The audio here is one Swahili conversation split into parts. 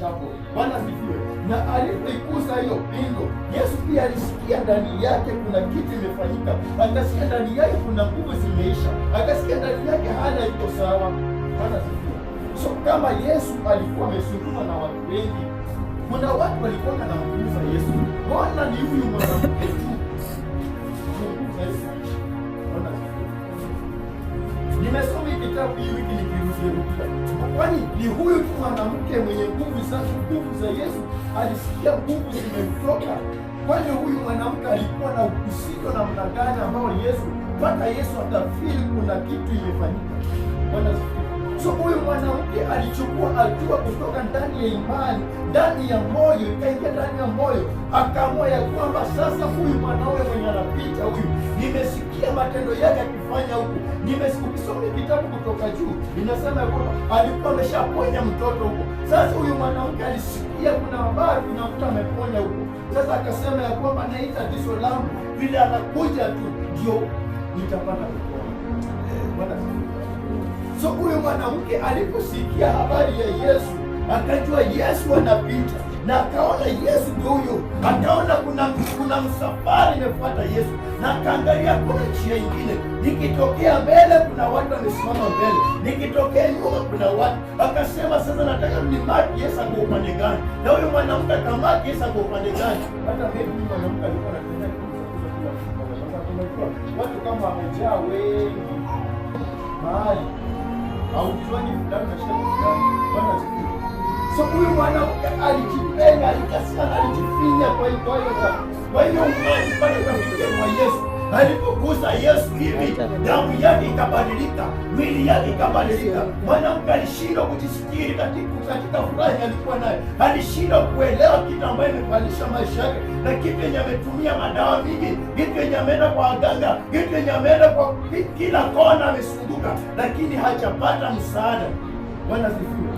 hapo. Bwana asifiwe. Na alipoigusa hiyo pindo, Yesu pia alisikia ndani yake kuna kitu imefanyika, akasikia ndani yake kuna nguvu zimeisha, akasikia ndani yake hali iko sawa. Bwana asifiwe. So kama Yesu alikuwa amesukuma na watu wengi, kuna watu walikuwa wanamuuliza Yesu, mbona ni huyu mwanamke tu? Nimesoma kitabu hii wiki nikirudia, kwani ni huyu tu mwanamke mwenye nguvu za Yesu alisikia nguvu zimemtoka? Kwani huyu mwanamke alikuwa na uhusiano na mdanganya ambao Yesu mpaka Yesu akafili kuna kitu imefanyika? Bwana asifiwe. So huyu mwanamke alichukua hatua kutoka ndani ya imani, ndani ya moyo, ikaingia ndani ya moyo, akaamua ya kwamba sasa huyu mwanaume mwenye anapita huyu, nimesikia matendo yake akifanya huku, ukisoma kitabu Kutoka Juu inasema ya kwamba alikuwa ameshaponya mtoto huko. Sasa huyu mwanamke alisikia kuna habari, kuna mtu ameponya huko. Sasa akasema ya kwamba naita tatizo langu, vile anakuja tu ndio nitapata kupona. Bwana. So huyu mwanamke aliposikia habari ya Yesu, akajua Yesu anapita, na akaona Yesu ndio huyo, akaona kuna msafari imefuata Yesu, na akaangalia kuna njia nyingine, nikitokea mbele kuna watu wamesimama mbele, nikitokea nyuma kuna watu. Akasema sasa nataka nimaki Yesu kwa upande gani? Na huyo mwanamke akamaki Yesu kwa upande gani? Hata mimi mwanamke alikuwa anatenda watu kama wamejaa wengi mahali au kichwani fulani na shida fulani. Bwana asifiwe. So huyu mwanamke alijipenda, alikasana, alijifinya kwa hiyo umani pale kafikia kwa Yesu. Alipogusa Yesu hivi, damu yake ikabadilika, mwili yake ikabadilika. Mwanamke alishindwa kujisikia katika furaha alikuwa nayo, alishindwa kuelewa kitu ambayo imebadilisha maisha yake, na kitu yenye ametumia madawa mingi, kitu yenye ameenda kwa waganga, kitu yenye ameenda kwa kila kona amesunguka, lakini hajapata msaada. Bwana asifiwe.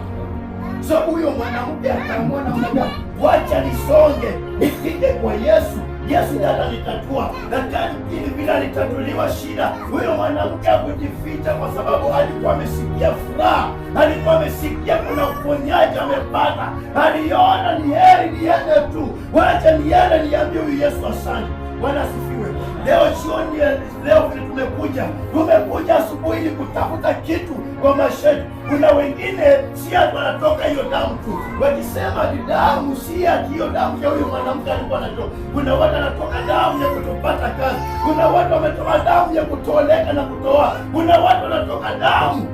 So huyo mwanamke akaamua namna gani, wacha nisonge nifike kwa Yesu. Yesu ndiye atanitatua. Lakini bila litatuliwa shida, huyo mwanamke hakujificha, kwa sababu alikuwa amesikia furaha, alikuwa amesikia kuna uponyaji amepata. Aliona ni heri niende tu, wacha niende niambie huyu Yesu asante. Bwana asifiwe. Leo jioni, leo tumekuja asubuhi ili kutafuta kitu kwa maisha yetu. Kuna wengine si ati wanatoka hiyo damu tu, wakisema ni damu, si ati hiyo damu ya huyo mwanamke alikuwa anatoka. Kuna watu wanatoka damu ya kutopata kazi, kuna watu wametoka damu ya kutoleka na kutoa, kuna watu wanatoka damu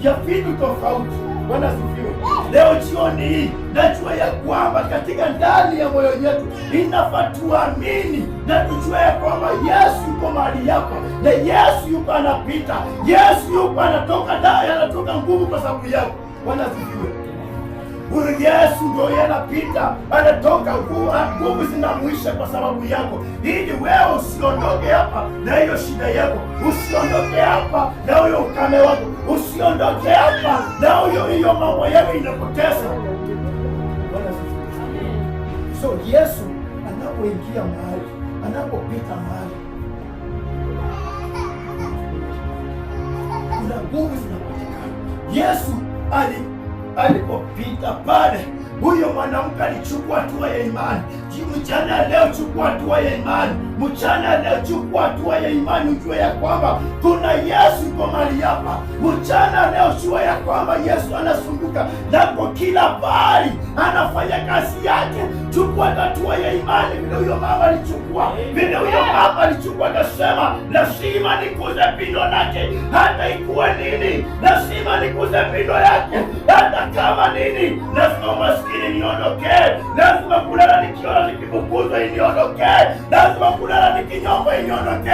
ya vitu tofauti. Bwana asifiwe. Leo jioni hii najua ya kwamba katika ndani ya moyo yetu inafaa tuamini na tujue ya kwamba Yesu yuko mahali yako, na Yesu yuko anapita, Yesu yuko anatoka damu, anatoka nguvu kwa sababu yako. Bwana asifiwe. Huyu Yesu ndio yeye anapita, anatoka nguvu zinamuisha kwa sababu yako, ili wewe usiondoke hapa na hiyo shida yako, usiondoke hapa na huyo ukame wako, usiondoke hapa na hiyo mambo yako inapoteza. So Yesu anapoingia mahali, anapopita mahali, kuna nguvu zinapatikana. Yesu alipopita pale, huyo mwanamke alichukua hatua ya imani. Mchana leo chukua hatua ya imani, mchana leo chukua hatua ya imani, ujue ya kwamba kuna Yesu yuko mahali hapa. Mchana leo jua ya kwamba Yesu anazunguka nako kila pahali, anafanya kazi yake. Chukua hatua ya imani, vile huyo mama alichukua, akasema lazima nikuze pindo lake, hata ikuwe nini, lazima nikuze pindo yake, hata kama nini, lazima maskini niondoke, lazima kulala nikiona nikifukuzwa iniondoke, lazima kulala nikinyongwa iniondoke.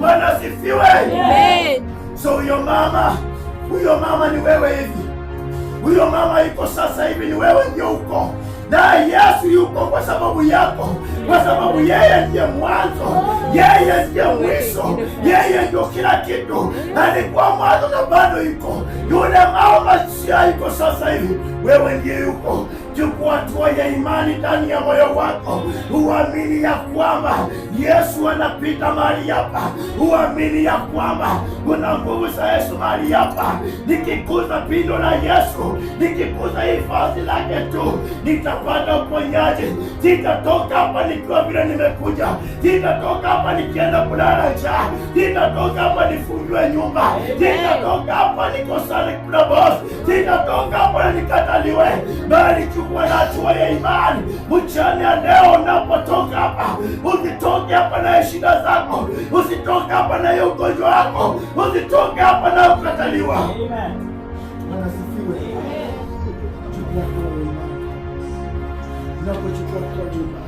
Bwana asifiwe. So huyo mama ni wewe hivi, huyo mama yuko sasa hivi, ni wewe ndio uko na Yesu yuko kwa sababu yako, kwa sababu yeye ndiye mwanzo, yeye ndiye mwisho, yeye ndio kila kitu. Alikuwa mwanzo na bado yuko. Yule mama sia yuko sasa hivi, wewe ndiye yuko. Chukua hatua ya imani ndani ya moyo wako, uamini ya kwamba Yesu anapita mahali hapa, uamini ya kwamba kuna nguvu za Yesu mahali hapa. Nikikuza pindo la Yesu, nikikuza hifadhi lake tu, nitapata uponyaji. Sitatoka hapa nikiwa vile nimekuja, sitatoka hapa nikienda kulala njaa, sitatoka hapa nifungiwe nyumba, sitatoka hapa nikosane kuna boss, sitatoka hapa nikataliwe, bali chukua hatua ya imani. Mchana leo unapotoka hapa, usitoke hapa na shida zako, usitoke hapa na ugonjwa wako, usitoke hapa na kukataliwa. Amen. Wanasifiwe. Chukua hatua ya imani. Unapochukua hatua ya imani,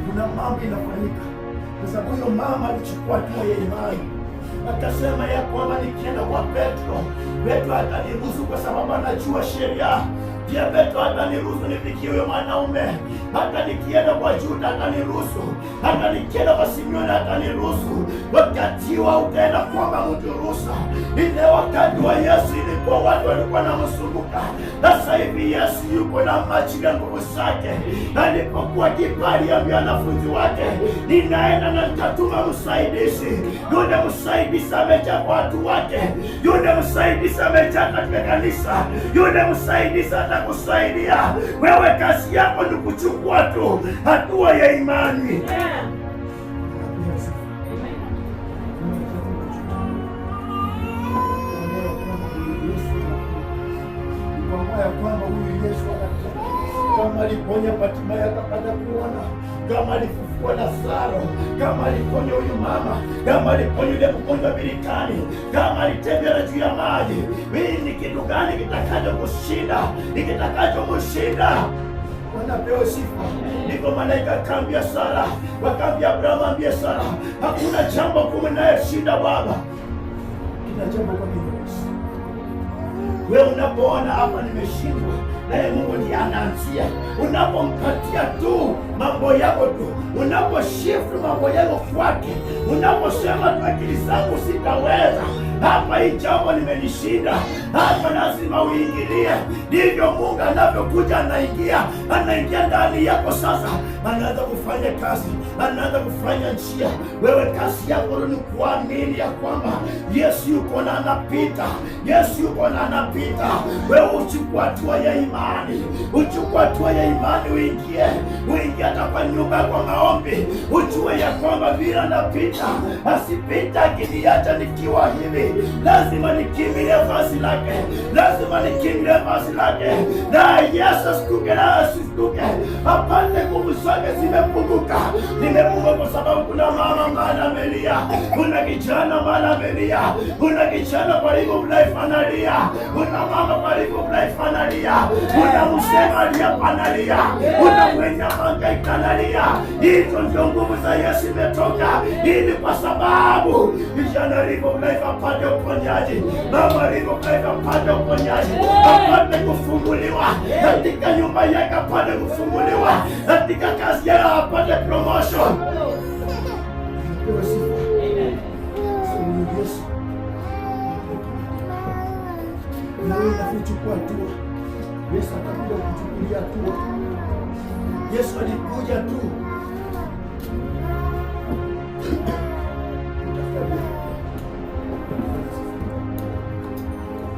kuna mambo inafanyika. Kwa sababu huyo mama alichukua hatua ya imani, akasema ya kwamba nikienda kwa Petro hataniruhusu kwa sababu anajua sheria. Pia Petro hataniruhusu nifikie huyo mwanaume. Hata nikienda kwa Juda hataniruhusu, hata nikienda kwa Simeoni hataniruhusu. Wakati wa utaenda kuomba mtu ruhusa. Ile wakati wa Yesu ilikuwa watu walikuwa na msumbuka. Sasa hivi Yesu yuko na machi ya nguvu zake. Alipokuwa kibali ambia wanafunzi wake, ninaenda na nitatuma msaidizi. Yule msaidizi amejaa kwa watu wake, yule msaidizi amejaa katika kanisa, yule msaidizi atakusaidia wewe. Kazi yako ni kuchukua tu hatua ya imani. Kama aliponya Bartimayo akapata kuona, kama alifufua Lazaro, kama aliponya huyu mama, kama aliponya yule mgonjwa birikani, kama alitembea juu ya maji, hii ni kitu gani kitakacho kushinda? Kitakacho kushinda wanapewa sifa. Ndiko malaika akaambia Sara, wakaambia Abrahamu, ambia Sara, hakuna jambo kumi naye shinda baba. Kila jambo kwa Mungu. Wewe unapoona hapa nimeshindwa, naye Mungu ndiye anaanzia. Unapompatia tu mambo yako tu, unaposhift mambo yako kwake, unaposema tu akili zangu sitaweza, hapa hii jambo nimelishinda, hapa lazima uingilie. Ndivyo Mungu anavyokuja, anaingia ndani yako. Sasa anaanza kufanya kazi, anaanza kufanya njia. Wewe kazi yako ni kuamini ya kwamba Yesu yuko na anapita, Yesu yuko na anapita. Wewe uchukua hatua ya imani, uchukua hatua ya imani, uingie hata kwa nyumba kwa maombi, ujue ya kwamba vile anapita, asipita akiniacha nikiwa hivi. Lazima nikimbilie vazi lake, lazima nikimbilie vazi lake, na Yesu asituke na asituke, apate nguvu zake zimepunguka. Nimepunguka kwa sababu kuna mama mwana amelia, kuna kijana mwana amelia, kuna kijana kwa hivyo life analia, kuna mama kwa hivyo life analia, kuna msema alia panalia, kuna mwenye manga ikanalia. Hizo ndio nguvu za Yesu imetoka. Hii kwa sababu kijana hivyo life apate uponyaji, mama hivyo life apate uponyaji, apate kufunguliwa katika nyumba yake, apate kufunguliwa katika kazi yake, apate promotion. Chukua hatua. Yesu atakuja kuchukulia hatua. Yesu alikuja tu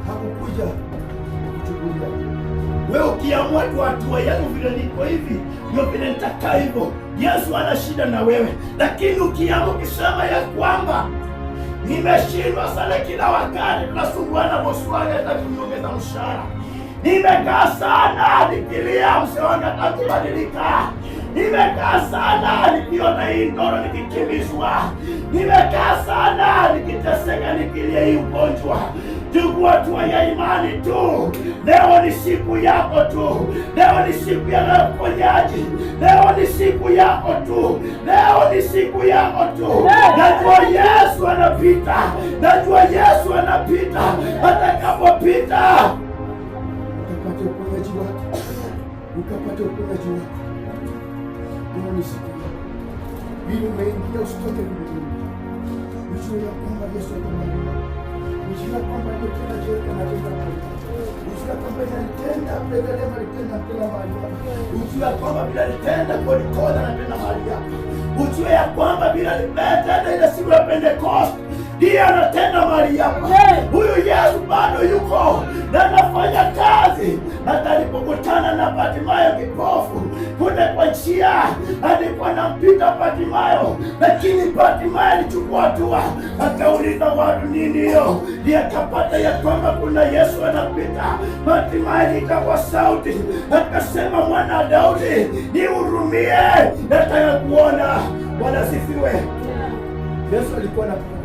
hakukuja kuchukulia. Wewe ukiamua tu hatua yangu vile niko hivi, ndio vile nitakaa hivyo, Yesu ana shida na wewe. Lakini ukiamua ukisema ya kwamba nimeshindwa sana, kila wakati tunasumbuana bosi wangu hata kuniongeza mshahara, nimekaa sana nikilia mzee wangu atakubadilika, nimekaa sana nikiona hii ndoto nikikimbizwa, nimekaa sana nikiteseka nikilia hii ugonjwa. Chukua hatua ya imani tu. Leo ni siku yako tu, leo ni siku ya uponyaji, leo ni siku yako tu, leo ni siku yako tu. Najua Yesu anapita, najua Yesu anapita. Atakapopita ukapate uponyaji wako, ukapate uponyaji wako. Leo ni siku yako. Ili umeingia usitoke vile. ujue ya kwamba Yesu alimaliza, ujue kwamba alitenda Jericho na tenda Maria, ujue kwamba alitenda Bethlehemu, alitenda tena Maria, ujue kwamba bila alitenda Golgotha na tena Maria, ujue ya kwamba bila alitenda ile siku ya Pentecost ndiye anatenda Maria. Huyu Yesu bado yuko na anafanya kazi. Hata alipokutana na Bartimayo kipofu kule kwa njia, alikuwa anampita Bartimayo, lakini Bartimayo alichukua hatua, akauliza watu nini hiyo, ndiye akapata ya kwamba kuna Yesu anapita. Bartimayo aliita kwa sauti akasema, mwana wa Daudi, nihurumie, nataka kuona. Bwana asifiwe. Yesu alikuwa anapita